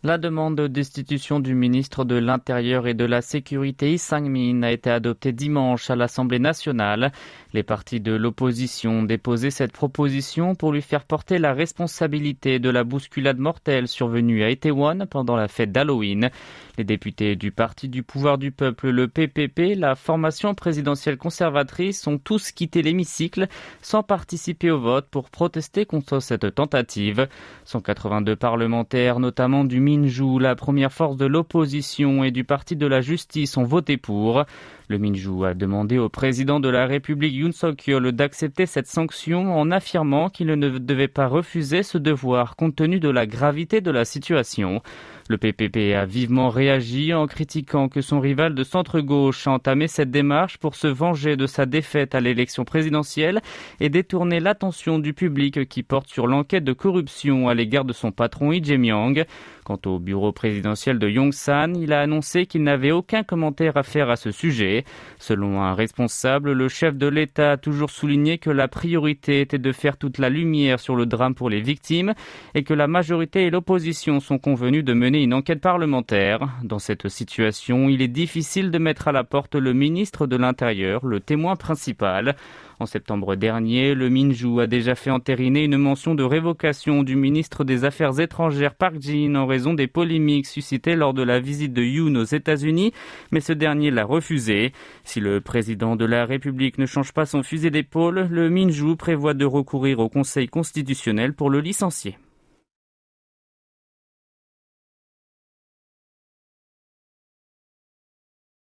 La demande de destitution du ministre de l'Intérieur et de la Sécurité Lee Sang-min a été adoptée dimanche à l'Assemblée nationale. Les partis de l'opposition ont déposé cette proposition pour lui faire porter la responsabilité de la bousculade mortelle survenue à Itaewon pendant la fête d'Halloween. Les députés du Parti du pouvoir du peuple, le PPP, la formation présidentielle conservatrice, ont tous quitté l'hémicycle sans participer au vote pour protester contre cette tentative. 182 parlementaires, notamment du Minju, la première force de l'opposition, et du Parti de la justice ont voté pour. Le Minju a demandé au président de la République Yoon Suk-yeol d'accepter cette sanction en affirmant qu'il ne devait pas refuser ce devoir compte tenu de la gravité de la situation. Le PPP a vivement réagi en critiquant que son rival de centre-gauche a entamé cette démarche pour se venger de sa défaite à l'élection présidentielle et détourner l'attention du public qui porte sur l'enquête de corruption à l'égard de son patron Lee Jae-myung. Quant au bureau présidentiel de Yongsan, il a annoncé qu'il n'avait aucun commentaire à faire à ce sujet. Selon un responsable, le chef de l'État a toujours souligné que la priorité était de faire toute la lumière sur le drame pour les victimes et que la majorité et l'opposition sont convenus de mener une enquête parlementaire. Dans cette situation, il est difficile de mettre à la porte le ministre de l'Intérieur, le témoin principal. En septembre dernier, le Minju a déjà fait entériner une mention de révocation du ministre des Affaires étrangères Park Jin en raison des polémiques suscitées lors de la visite de Yoon aux États-Unis, mais ce dernier l'a refusé. Si le président de la République ne change pas son fusil d'épaule, le Minju prévoit de recourir au Conseil constitutionnel pour le licencier.